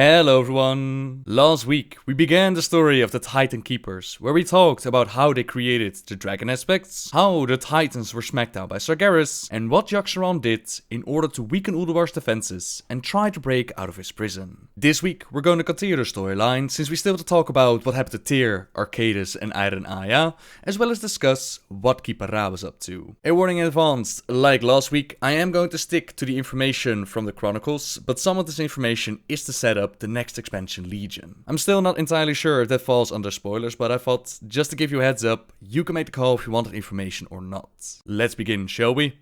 Hello everyone! Last week we began the story of the Titan Keepers, where we talked about how they created the dragon aspects, how the Titans were smacked down by Sargeras, and what Yogg-Saron did in order to weaken Uldaman's defenses and try to break out of his prison. This week we're going to continue the storyline, since we still have to talk about what happened to Tyr, Arcadis and Iron Aya, as well as discuss what Keeper Ra was up to. A warning in advance, like last week, I am going to stick to the information from the Chronicles, but some of this information is to set up the next expansion Legion. I'm still not entirely sure if that falls under spoilers, but I thought, just to give you a heads up, you can make the call if you wanted information or not. Let's begin, shall we?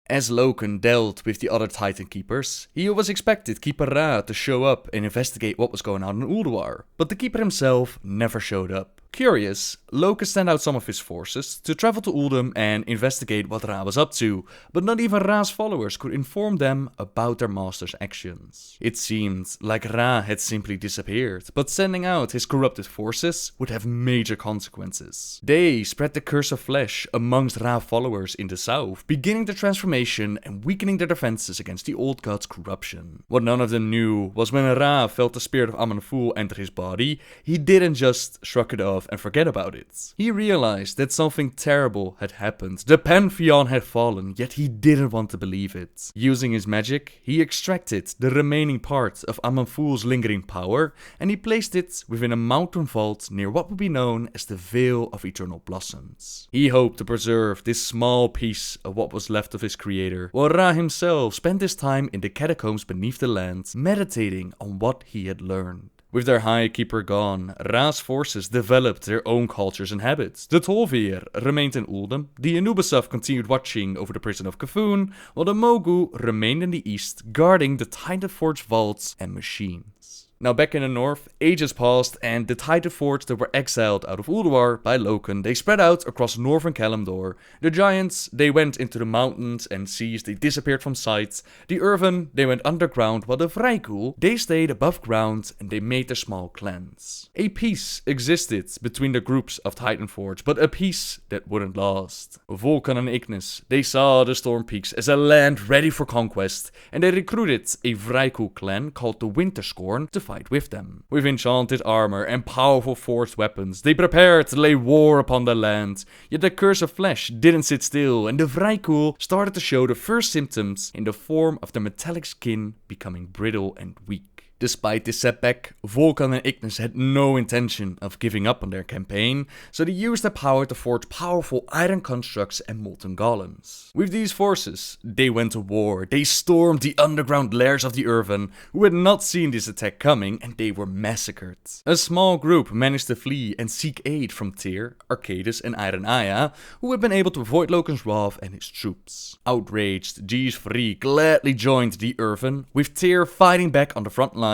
As Loken dealt with the other Titan Keepers, he always expected Keeper Ra to show up and investigate what was going on in Ulduar, but the Keeper himself never showed up. Curious, Loken sent out some of his forces to travel to Uldum and investigate what Ra was up to, but not even Ra's followers could inform them about their master's actions. It seemed like Ra had simply disappeared, but sending out his corrupted forces would have major consequences. They spread the curse of flesh amongst Ra followers in the south, beginning the transformation and weakening their defenses against the old god's corruption. What none of them knew was when Ra felt the spirit of Aman'Thul enter his body, he didn't just shrug it off and forget about it. He realized that something terrible had happened. The Pantheon had fallen, yet he didn't want to believe it. Using his magic, he extracted the remaining part of Aman'Thul's lingering power, and he placed it within a mountain vault near what would be known as the Veil of Eternal Blossoms. He hoped to preserve this small piece of what was left of his creator, while Ra himself spent his time in the catacombs beneath the land, meditating on what he had learned. With their High Keeper gone, Ra's forces developed their own cultures and habits. The Tol'vir remained in Uldum, the Anubisaf continued watching over the prison of Kafun, while the Mogu remained in the east, guarding the Titan Forge vaults and machines. Now back in the north, ages passed and the Titan Forge that were exiled out of Ulduar by Loken, they spread out across northern Kalimdor. The giants, they went into the mountains and seas, they disappeared from sight. The Urvan, they went underground, while the Vrykul, they stayed above ground and they made their small clans. A peace existed between the groups of Titan Forge, but a peace that wouldn't last. Vulcan and Ignis, they saw the Storm Peaks as a land ready for conquest, and they recruited a Vrykul clan called the Winterscorn to fight with them. With enchanted armor and powerful forged weapons, they prepared to lay war upon the land. Yet the curse of flesh didn't sit still, and the Vrykul started to show the first symptoms in the form of their metallic skin becoming brittle and weak. Despite this setback, Vulcan and Ignis had no intention of giving up on their campaign, so they used their power to forge powerful iron constructs and molten golems. With these forces, they went to war. They stormed the underground lairs of the Urvan, who had not seen this attack coming, and they were massacred. A small group managed to flee and seek aid from Tyr, Arcadis and Iron Aya, who had been able to avoid Loken's wrath and his troops. Outraged, these three gladly joined the Urvan, with Tyr fighting back on the front line,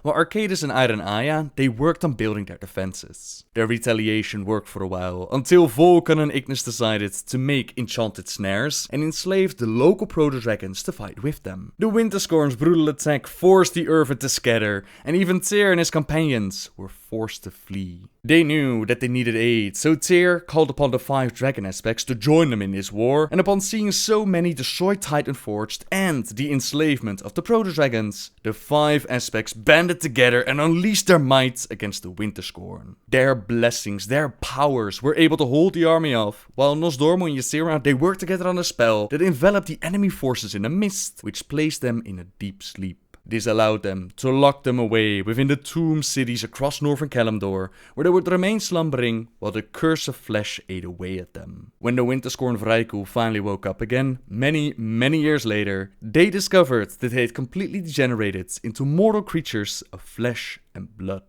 while Arcadis and Iron Aya, they worked on building their defenses. Their retaliation worked for a while, until Vulcan and Ignis decided to make enchanted snares and enslaved the local proto-dragons to fight with them. The Winterscorn's brutal attack forced the Urvan to scatter, and even Tyr and his companions were forced to flee. They knew that they needed aid, so Tyr called upon the 5 dragon aspects to join them in this war, and upon seeing so many destroyed Titan Forged and the enslavement of the proto-dragons, the 5 aspects banded together and unleashed their might against the Winterscorn. Their blessings, their powers were able to hold the army off, while Nosdormu and Ysera, they worked together on a spell that enveloped the enemy forces in a mist, which placed them in a deep sleep. This allowed them to lock them away within the tomb cities across northern Kalimdor, where they would remain slumbering while the curse of flesh ate away at them. When the Winterscorn Vrykul finally woke up again, many years later, they discovered that they had completely degenerated into mortal creatures of flesh and blood.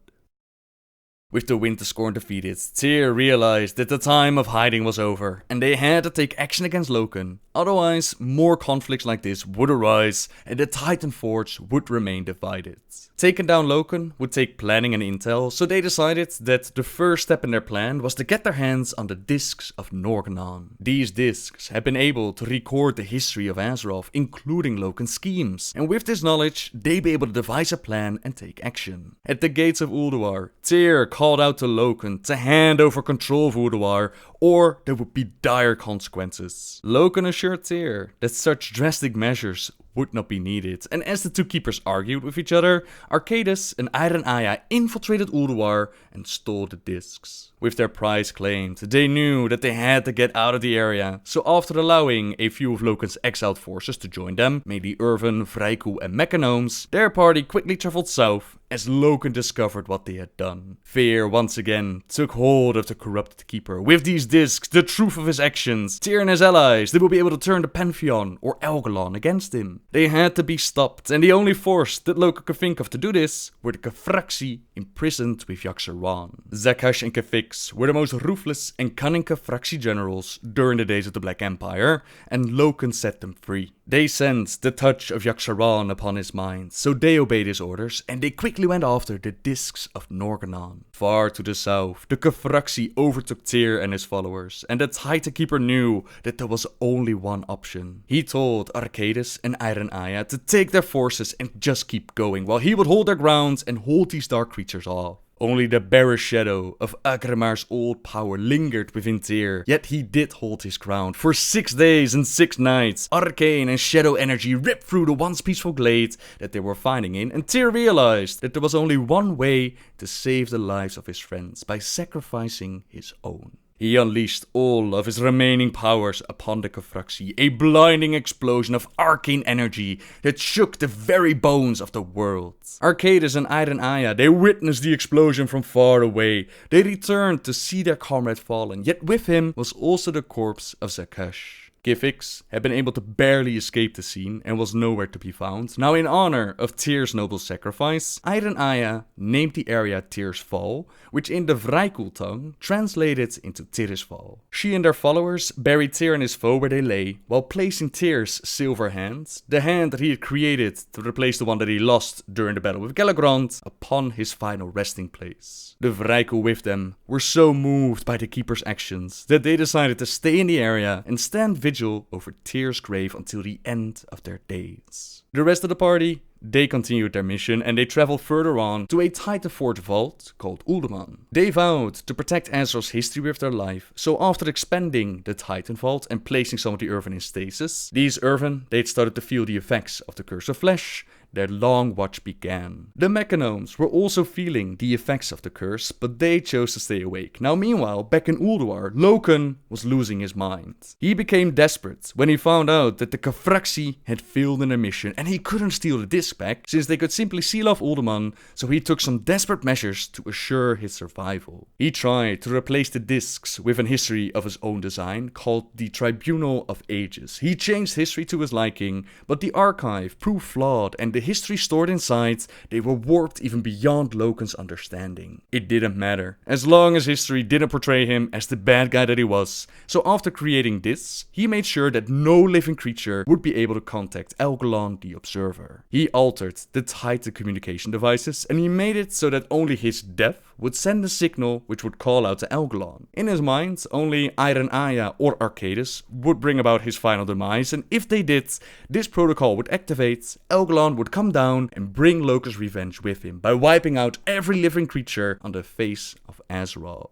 With the Winterscorn defeated, Tyr realized that the time of hiding was over, and they had to take action against Loken. Otherwise, more conflicts like this would arise, and the Titan Forge would remain divided. Taking down Loken would take planning and intel, so they decided that the first step in their plan was to get their hands on the discs of Norgannon. These discs had been able to record the history of Azeroth, including Loken's schemes, and with this knowledge, they'd be able to devise a plan and take action. At the gates of Ulduar, Tyr called out to Loken to hand over control of Ulduar, or there would be dire consequences. Loken assured Tyr that such drastic measures would not be needed, and as the two keepers argued with each other, Arcadis and Iron-Aya infiltrated Ulduar and stole the discs. With their prize claimed, they knew that they had to get out of the area, so after allowing a few of Loken's exiled forces to join them, mainly Irvin, Vraiku and Mechanomes, their party quickly traveled south as Loken discovered what they had done. Fear once again took hold of the corrupted keeper. With these discs, the truth of his actions, Tyr and his allies, they will be able to turn the Pantheon or Elgalon against him. They had to be stopped, and the only force that Loken could think of to do this were the Kefraxi imprisoned with Yogg-Saron. Zakash and Kefix were the most ruthless and cunning Kefraxi generals during the days of the Black Empire, and Loken set them free. They sensed the touch of Yogg-Saron upon his mind, so they obeyed his orders, and they quickly went after the discs of Norgannon. Far to the south, the Kefraxi overtook Tyr and his followers, and the Titan Keeper knew that there was only one option. He told Arcadis and Iron-Aya to take their forces and just keep going, while he would hold their ground and hold these dark creatures off. Only the bearish shadow of Agrimar's old power lingered within Tyr, yet he did hold his ground. For 6 days and 6 nights, arcane and shadow energy ripped through the once peaceful glade that they were fighting in, and Tyr realized that there was only one way to save the lives of his friends, by sacrificing his own. He unleashed all of his remaining powers upon the Kefraxi, a blinding explosion of arcane energy that shook the very bones of the world. Arcadis and Iron-Aya, they witnessed the explosion from far away. They returned to see their comrade fallen, yet with him was also the corpse of Zakash. Kefix had been able to barely escape the scene and was nowhere to be found. Now, in honor of Tyr's noble sacrifice, Iron-Aya named the area Tyr's Fall, which in the Vraiku tongue translated into Tyr's Fall. She and their followers buried Tyr and his foe where they lay, while placing Tyr's silver hand, the hand that he had created to replace the one that he lost during the battle with Galagrond, upon his final resting place. The Vraiku with them were so moved by the Keeper's actions that they decided to stay in the area and stand vigil over Tyr's grave until the end of their days. The rest of the party, they continued their mission and they traveled further on to a Titan Fort vault called Uldaman. They vowed to protect Azeroth's history with their life, so after expanding the Titan Vault and placing some of the Irvin in stasis, these Irvin, they'd started to feel the effects of the Curse of Flesh. Their long watch began. The Mechanomes were also feeling the effects of the curse, but they chose to stay awake. Now meanwhile, back in Ulduar, Loken was losing his mind. He became desperate when he found out that the Kefraxi had failed in their mission and he couldn't steal the disc back since they could simply seal off Uldaman, so he took some desperate measures to assure his survival. He tried to replace the discs with an history of his own design called the Tribunal of Ages. He changed history to his liking, but the archive proved flawed and the history stored inside, they were warped even beyond Loken's understanding. It didn't matter, as long as history didn't portray him as the bad guy that he was. So after creating this, he made sure that no living creature would be able to contact Elgalon the Observer. He altered the Titan communication devices and he made it so that only his death would send a signal which would call out to Elgalon. In his mind, only Iron-Aya or Arcadis would bring about his final demise, and if they did, this protocol would activate, Elgalon would come down and bring Loken's revenge with him by wiping out every living creature on the face of Azeroth.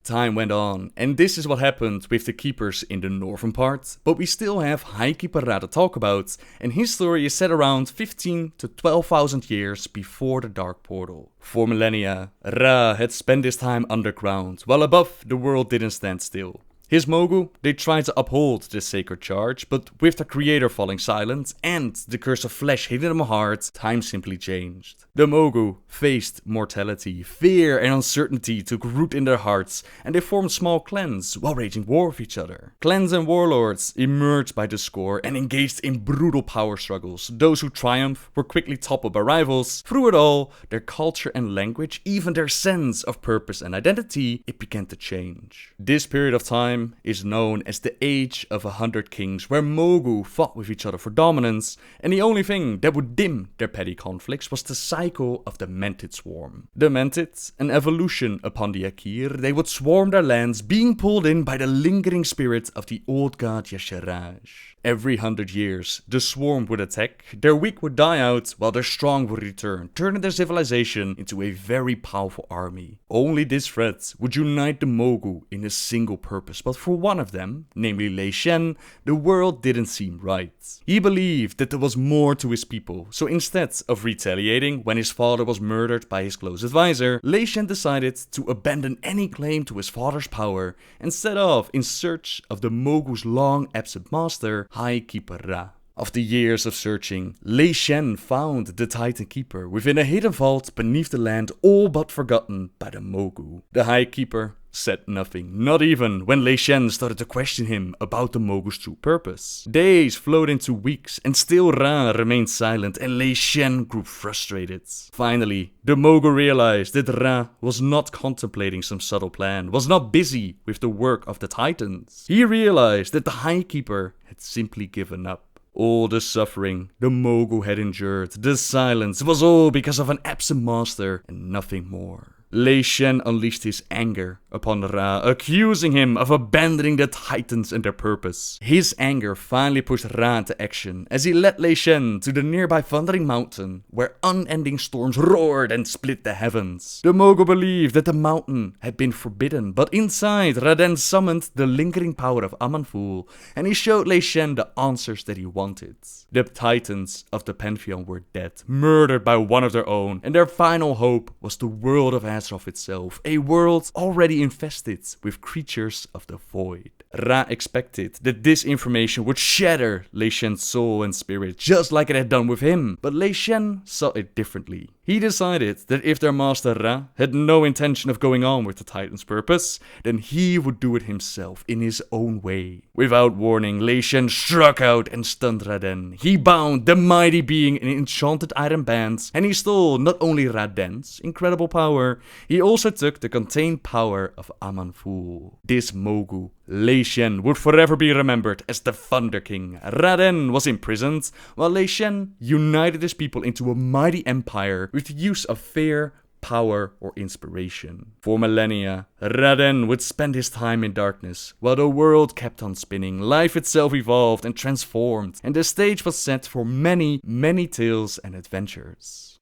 Time went on, and this is what happened with the Keepers in the northern part, but we still have High Keeper Ra to talk about, and his story is set around 15 to 12,000 years before the Dark Portal. For millennia, Ra had spent his time underground, while above the world didn't stand still. His Mogu, they tried to uphold this sacred charge, but with the creator falling silent and the curse of flesh hitting them hard, time simply changed. The Mogu faced mortality, fear and uncertainty took root in their hearts, and they formed small clans while waging war with each other. Clans and warlords emerged by the score and engaged in brutal power struggles. Those who triumphed were quickly toppled by rivals. Through it all, their culture and language, even their sense of purpose and identity, it began to change. This period of time is known as the Age of 100 Kings, where Mogu fought with each other for dominance, and the only thing that would dim their petty conflicts was the cycle of the Mantid Swarm. The Mantid, an evolution upon the Akir, they would swarm their lands, being pulled in by the lingering spirit of the old god Y'Shaarj. Every 100 years, the swarm would attack, their weak would die out, while their strong would return, turning their civilization into a very powerful army. Only this threat would unite the Mogu in a single purpose, but for one of them, namely Lei-shen, the world didn't seem right. He believed that there was more to his people, so instead of retaliating when his father was murdered by his close advisor, Lei-shen decided to abandon any claim to his father's power and set off in search of the Mogu's long-absent master, High Keeper Ra. After years of searching, Lei-shen found the Titan Keeper within a hidden vault beneath the land, all but forgotten by the Mogu. The High Keeper said nothing, not even when Lei-shen started to question him about the Mogu's true purpose. Days flowed into weeks and still Ra remained silent and Lei-shen grew frustrated. Finally, the Mogu realized that Ra was not contemplating some subtle plan, was not busy with the work of the Titans. He realized that the High Keeper had simply given up. All the suffering the Mogu had endured, the silence, was all because of an absent master and nothing more. Lei-shen unleashed his anger upon Ra, accusing him of abandoning the Titans and their purpose. His anger finally pushed Ra into action as he led Lei-shen to the nearby Thundering Mountain, where unending storms roared and split the heavens. The Mogu believed that the mountain had been forbidden, but inside, Ra then summoned the lingering power of Aman'Thul, and he showed Lei-shen the answers that he wanted. The Titans of the Pantheon were dead, murdered by one of their own, and their final hope was the world of Azeroth itself, a world already infested with creatures of the void. Ra expected that this information would shatter Lei-shen's soul and spirit, just like it had done with him, but Lei-shen saw it differently. He decided that if their master Ra had no intention of going on with the Titan's purpose, then he would do it himself in his own way. Without warning, Lei-shen struck out and stunned Raden. He bound the mighty being in enchanted iron bands, and he stole not only Raden's incredible power, he also took the contained power of Aman'Thul. This Mogu, Lei-shen, would forever be remembered as the Thunder King. Raden was imprisoned, while Lei-shen united his people into a mighty empire with the use of fear, power, or inspiration. For millennia, Raden would spend his time in darkness, while the world kept on spinning, life itself evolved and transformed, and the stage was set for many, many tales and adventures.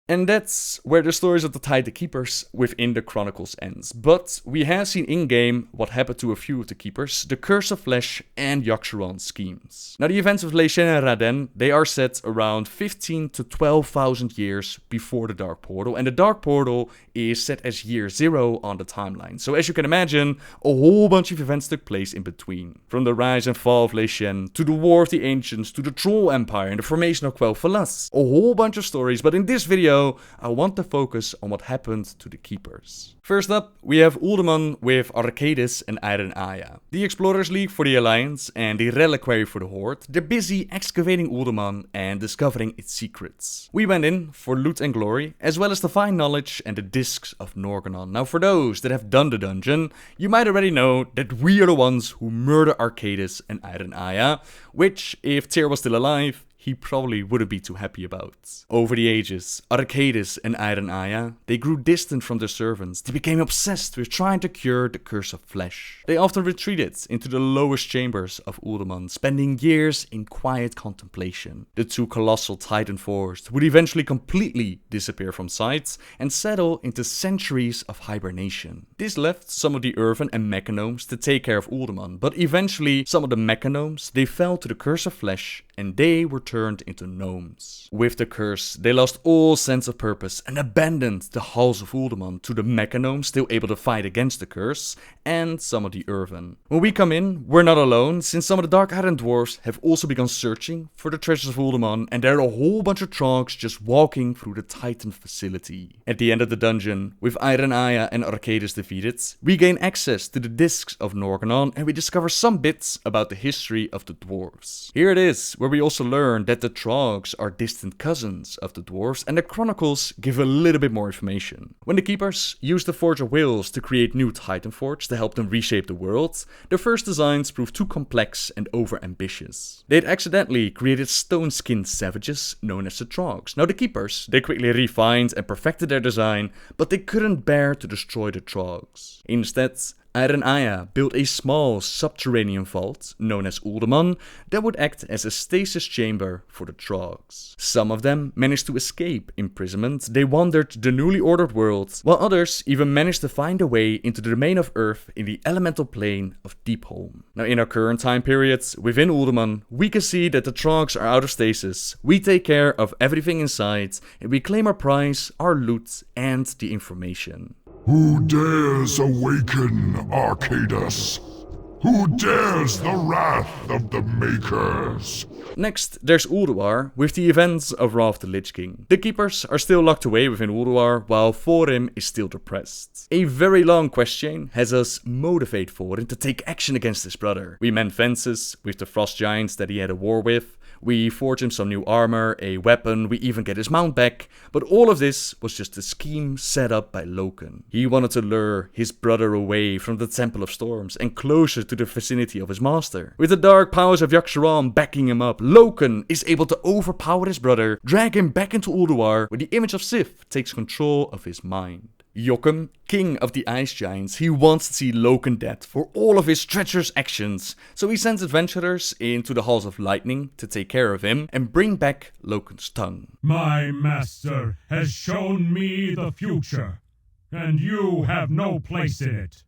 And that's where the stories of the Titan Keepers within the Chronicles ends. But we have seen in-game what happened to a few of the Keepers, the Curse of Flesh and Yogg-Saron schemes. Now the events of Lei-shen and Raden, they are set around 15 to 12,000 years before the Dark Portal, and the Dark Portal is set as year 0 on the timeline. So as you can imagine, a whole bunch of events took place in between. From the rise and fall of Lei-shen, to the War of the Ancients, to the Troll Empire and the formation of Quel'Thalas. A whole bunch of stories, but in this video, I want to focus on what happened to the Keepers. First up, we have Uldaman with Arcadis and Iron Aya. The Explorers League for the Alliance and the Reliquary for the Horde, they're busy excavating Uldaman and discovering its secrets. We went in for loot and glory, as well as to find knowledge and the discs of Norgannon. Now for those that have done the dungeon, you might already know that we are the ones who murder Arcadis and Iron Aya, which, if Tyr was still alive, he probably wouldn't be too happy about. Over the ages, Arcadis and Iron Aya, they grew distant from their servants. They became obsessed with trying to cure the Curse of Flesh. They often retreated into the lowest chambers of Uldaman, spending years in quiet contemplation. The two colossal Titan forests would eventually completely disappear from sight and settle into centuries of hibernation. This left some of the Earthen and Mechanomes to take care of Uldaman, but eventually some of the Mechanomes, they fell to the Curse of Flesh and they were turned into gnomes. With the curse, they lost all sense of purpose and abandoned the halls of Uldaman to the Mechanomes still able to fight against the curse, and some of the Earthen. When we come in, we're not alone, since some of the Dark Iron Dwarves have also begun searching for the treasures of Uldaman, and there are a whole bunch of Trogs just walking through the Titan facility. At the end of the dungeon, with Iron Aya and Arcadis defeated, we gain access to the discs of Norgannon, and we discover some bits about the history of the dwarves. Here it is, where we also learn that the Trogs are distant cousins of the dwarves, and the Chronicles give a little bit more information. When the Keepers used the Forge of Wills to create new Titan Forge to help them reshape the world, the first designs proved too complex and over-ambitious. They'd accidentally created stone-skinned savages known as the Trogs. Now the Keepers, they quickly refined and perfected their design, but they couldn't bear to destroy the Trogs. Instead, Arenaya built a small subterranean vault, known as Uldaman, that would act as a stasis chamber for the Trogs. Some of them managed to escape imprisonment, they wandered the newly ordered world, while others even managed to find a way into the domain of Earth in the elemental plane of Deepholm. Now in our current time period, within Uldaman, we can see that the Trogs are out of stasis, we take care of everything inside, and we claim our prize, our loot, and the information. Who dares awaken Arcadus? Who dares the wrath of the Makers? Next, there's Ulduar, with the events of Wrath of the Lich King. The Keepers are still locked away within Ulduar, while Thorim is still depressed. A very long quest chain has us motivate Thorim to take action against his brother. We mend fences with the Frost Giants that he had a war with, we forge him some new armor, a weapon, we even get his mount back, but all of this was just a scheme set up by Loken. He wanted to lure his brother away from the Temple of Storms and closer to the vicinity of his master. With the dark powers of Yogg-Saron backing him up, Loken is able to overpower his brother, drag him back into Ulduar, where the image of Sith takes control of his mind. Yogg-Saron, king of the Ice Giants, he wants to see Loken dead for all of his treacherous actions, so he sends adventurers into the Halls of Lightning to take care of him and bring back Loken's tongue. My master has shown me the future, and you have no place in it.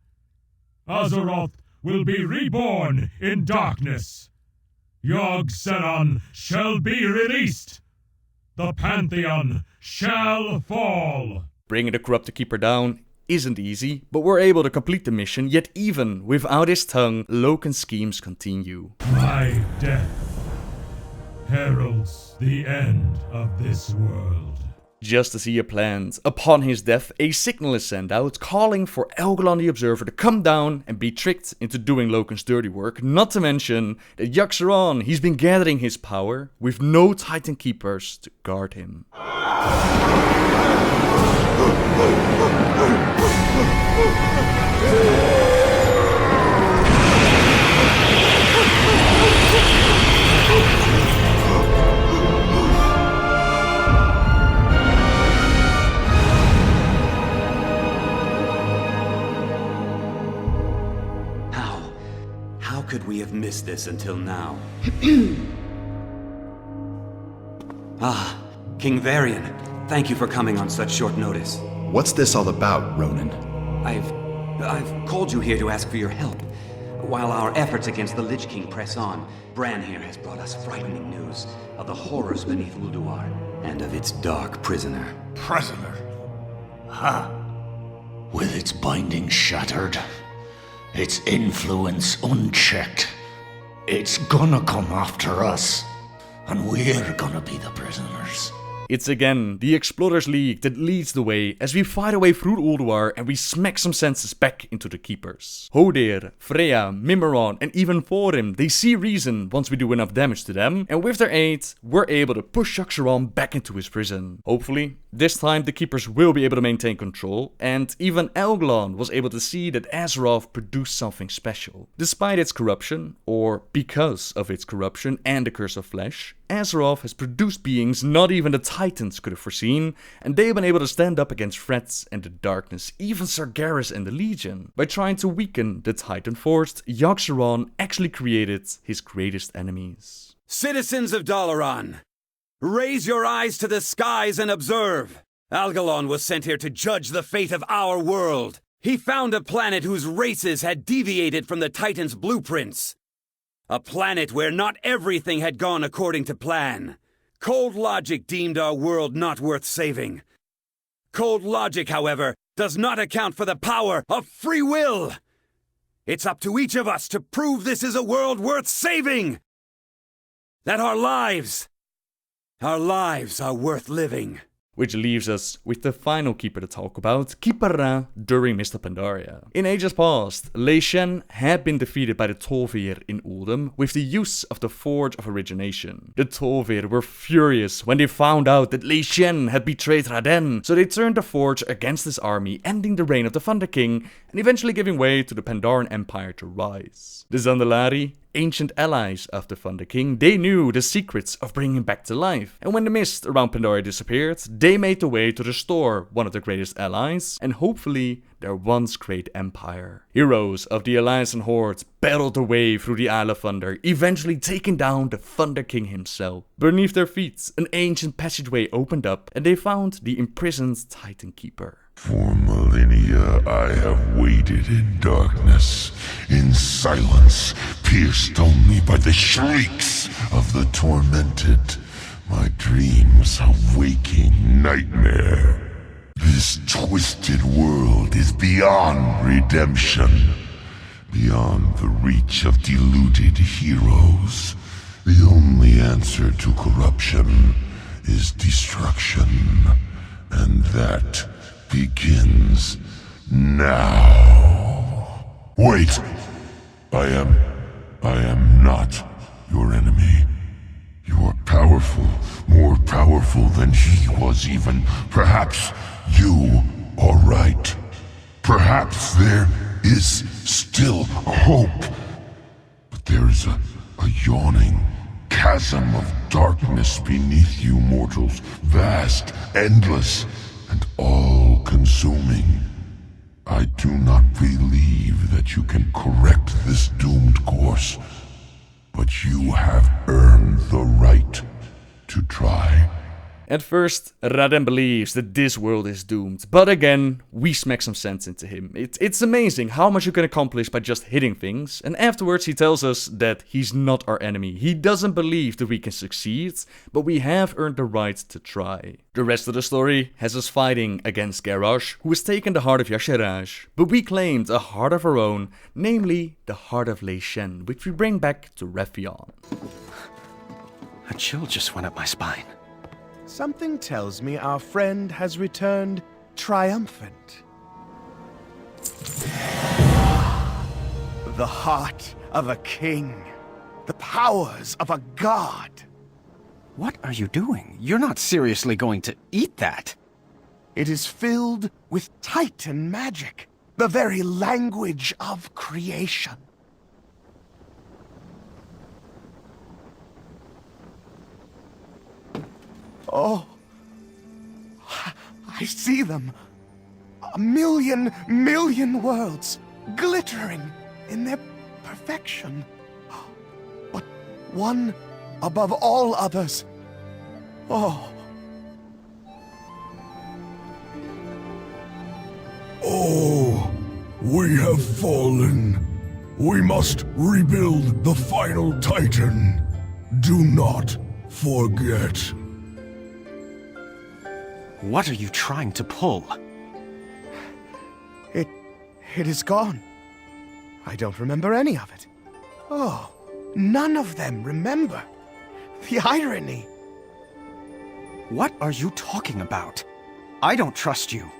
Azeroth will be reborn in darkness. Yogg-Saron shall be released. The Pantheon shall fall. Bringing the Corrupted Keeper down isn't easy, but we're able to complete the mission, yet even without his tongue, Loken's schemes continue. My death heralds the end of this world. Just as he had planned, upon his death, a signal is sent out calling for Elgalon the Observer to come down and be tricked into doing Loken's dirty work, not to mention that Yogg-Saron, he's been gathering his power with no Titan Keepers to guard him. How could we have missed this until now? King Varian, thank you for coming on such short notice. What's this all about, Ronan? I've called you here to ask for your help. While our efforts against the Lich King press on, Bran here has brought us frightening news of the horrors beneath Ulduar and of its dark prisoner. Prisoner? Ha! With its binding shattered, its influence unchecked, it's gonna come after us, and we're gonna be the prisoners. It's again the Explorers League that leads the way as we fight our way through Ulduar and we smack some senses back into the Keepers. Hodir, Freya, Mimiron and even Thorim, they see reason once we do enough damage to them, and with their aid, we're able to push Yogg-Saron back into his prison. Hopefully, this time the Keepers will be able to maintain control, and even Elgalon was able to see that Azeroth produced something special. Despite its corruption, or because of its corruption and the Curse of Flesh, Azeroth has produced beings not even the Titans could have foreseen, and they've been able to stand up against threats and the darkness, even Sargeras and the Legion. By trying to weaken the Titan Force, Yogg-Saron actually created his greatest enemies. Citizens of Dalaran, raise your eyes to the skies and observe. Elgalon was sent here to judge the fate of our world. He found a planet whose races had deviated from the Titans' blueprints. A planet where not everything had gone according to plan. Cold logic deemed our world not worth saving. Cold logic, however, does not account for the power of free will. It's up to each of us to prove this is a world worth saving. That our lives are worth living. Which leaves us with the final Keeper to talk about, Keeper during Mist of Pandaria. In ages past, Lei-shen had been defeated by the Tol'vir in Uldum with the use of the Forge of Origination. The Tol'vir were furious when they found out that Lei-shen had betrayed Raden, so they turned the Forge against his army, ending the reign of the Thunder King and eventually giving way to the Pandaren Empire to rise. The Zandalari, ancient allies of the Thunder King, they knew the secrets of bringing him back to life, and when the mist around Pandaria disappeared, they made the way to restore one of their greatest allies, and hopefully their once great empire. Heroes of the Alliance and Horde battled their way through the Isle of Thunder, eventually taking down the Thunder King himself. Beneath their feet, an ancient passageway opened up, and they found the imprisoned Titan Keeper. For millennia I have waited in darkness, in silence, pierced only by the shrieks of the tormented, my dreams a waking nightmare. This twisted world is beyond redemption, beyond the reach of deluded heroes. The only answer to corruption is destruction, and that begins now. Wait! I am not your enemy. You are powerful, more powerful than he was even. Perhaps you are right. Perhaps there is still hope. But there is a yawning chasm of darkness beneath you mortals, vast, endless, and all-consuming. I do not believe that you can correct this doomed course, but you have earned the right to try. At first, Raden believes that this world is doomed, but again, we smack some sense into him. It's amazing how much you can accomplish by just hitting things, and afterwards he tells us that he's not our enemy. He doesn't believe that we can succeed, but we have earned the right to try. The rest of the story has us fighting against Garrosh, who has taken the heart of Yogg-Saron, but we claimed a heart of our own, namely the heart of Lei-shen, which we bring back to Rephion. A chill just went up my spine. Something tells me our friend has returned triumphant. The heart of a king. The powers of a god. What are you doing? You're not seriously going to eat that. It is filled with Titan magic. The very language of creation. Oh, I see them. A million worlds, glittering in their perfection. But one above all others. Oh. Oh, we have fallen. We must rebuild the final Titan. Do not forget. What are you trying to pull? It is gone. I don't remember any of it. Oh, none of them remember. The irony. What are you talking about? I don't trust you.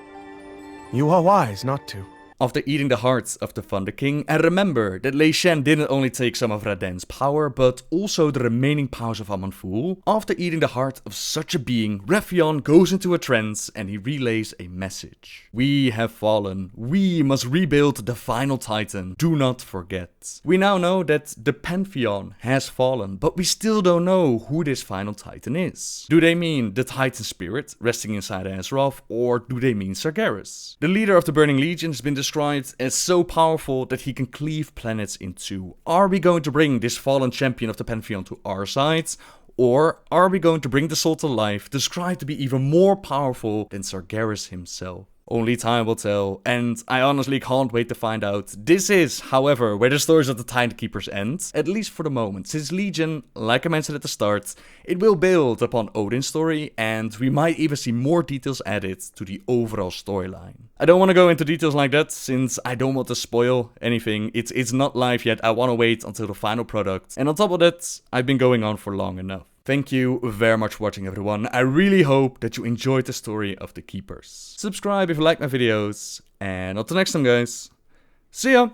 You are wise not to. After eating the hearts of the Thunder King, and remember that Lei-shen didn't only take some of Raden's power, but also the remaining powers of Aman'Thul. After eating the heart of such a being, Rephion goes into a trance and he relays a message. We have fallen. We must rebuild the final Titan. Do not forget. We now know that the Pantheon has fallen, but we still don't know who this final Titan is. Do they mean the Titan spirit resting inside Azeroth, or do they mean Sargeras? The leader of the Burning Legion has been described as so powerful that he can cleave planets in two. Are we going to bring this fallen champion of the Pantheon to our side? Or are we going to bring the soul to life, described to be even more powerful than Sargeras himself? Only time will tell, and I honestly can't wait to find out. This is, however, where the stories of the Titan Keepers end, at least for the moment, since Legion, like I mentioned at the start, it will build upon Odin's story, and we might even see more details added to the overall storyline. I don't want to go into details like that, since I don't want to spoil anything. It's not live yet, I want to wait until the final product, and on top of that, I've been going on for long enough. Thank you very much for watching, everyone. I really hope that you enjoyed the story of the Keepers. Subscribe if you like my videos, and until next time, guys. See ya!